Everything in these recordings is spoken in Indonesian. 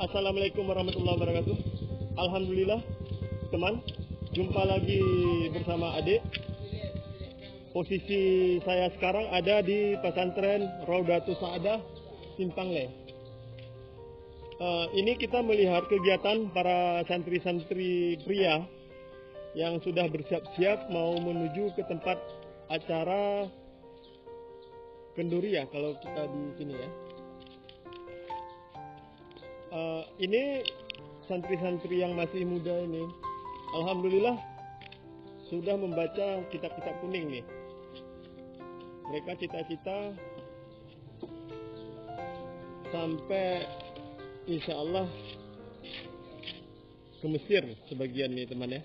Assalamualaikum warahmatullahi wabarakatuh. Alhamdulillah, teman, jumpa lagi bersama adik. Posisi saya sekarang ada di pesantren Raudatus Sa'adah, Simpang Le. Ini kita melihat kegiatan para santri-santri pria yang sudah bersiap-siap mau menuju ke tempat acara kenduri ya, kalau kita di sini ya. Ini santri-santri yang masih muda ini, alhamdulillah sudah membaca kitab-kitab kuning nih. Mereka cita-cita sampai insya Allah ke Mesir sebagian nih teman ya.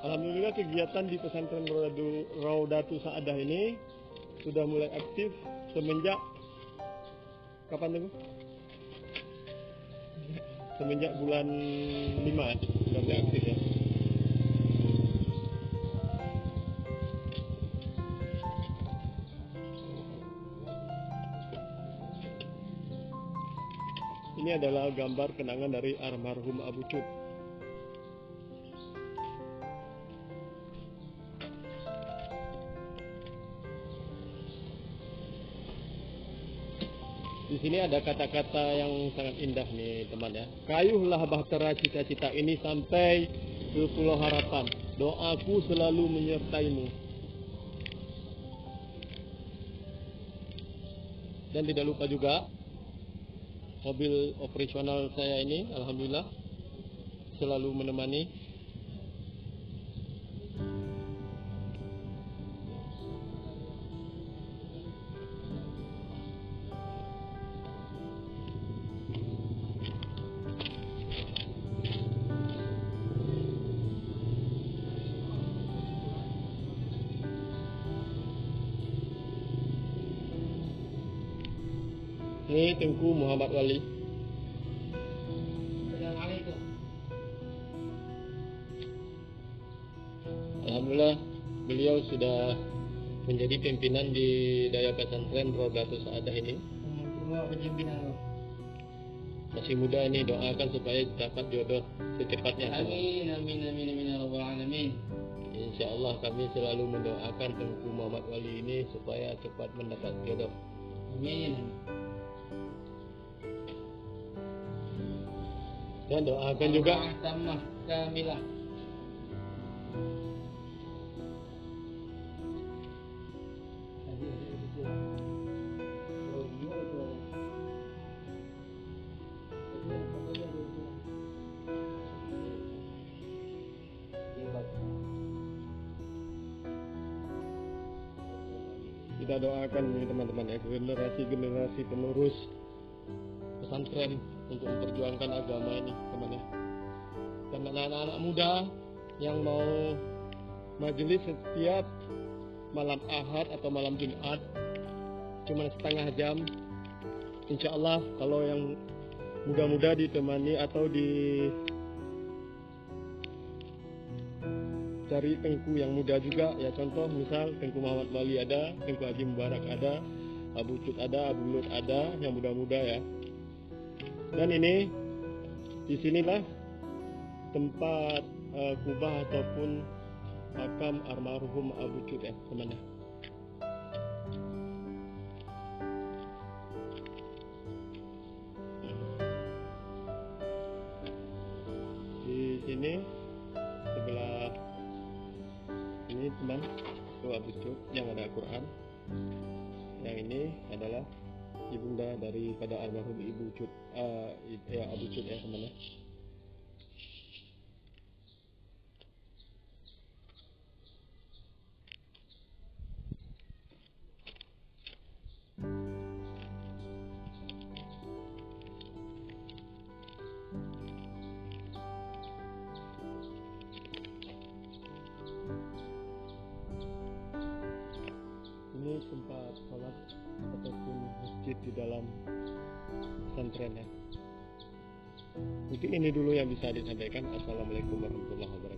Alhamdulillah kegiatan di pesantren Raudatus Sa'adah ini sudah mulai aktif semenjak kapan tuh? Semenjak bulan 5 sudah mulai aktif ya. Ini adalah gambar kenangan dari almarhum Abu Cut. Di sini ada kata-kata yang sangat indah nih teman ya. Kayuhlah bahtera cita-cita ini sampai ke Pulau Harapan. Doaku selalu menyertaimu. Dan tidak lupa juga mobil operasional saya ini, alhamdulillah selalu menemani. Ini Tengku Muhammad Wali. Alhamdulillah beliau sudah menjadi pimpinan di Daya Pesantren Raudatus Sa'adah ini. Masih muda ini, doakan supaya dapat jodoh secepatnya. Amin amin amin amin ya rabbal alamin. Insya Allah kami selalu mendoakan Tengku Muhammad Wali ini supaya cepat mendapat jodoh. Amin. Dan doakan juga Tamah kamilah. kita doakan nih teman-teman ya, generasi penerus pesantren untuk memperjuangkan agama ini teman ya. Dan anak-anak muda yang mau majelis setiap malam Ahad atau malam Jumat cuma setengah jam, insya Allah kalau yang muda-muda ditemani atau cari Tengku yang muda juga ya, contoh misal Tengku Muhammad Wali ada, Tengku Haji Mubarak ada, Abu Cut ada, Abu Lut ada, yang muda-muda ya. Dan ini disinilah tempat kubah ataupun makam almarhum Abu Cut ya teman-teman. Di sini sebelah ini teman itu Abu Cut yang ada Al-Quran. Yang ini adalah ibunda daripada almarhum Ibu Cut, ya Abu Cut ya teman-teman. Ini tempat sholat ataupun masjid di dalam pesantren ya. Mungkin ini dulu yang bisa disampaikan. Assalamualaikum warahmatullahi wabarakatuh.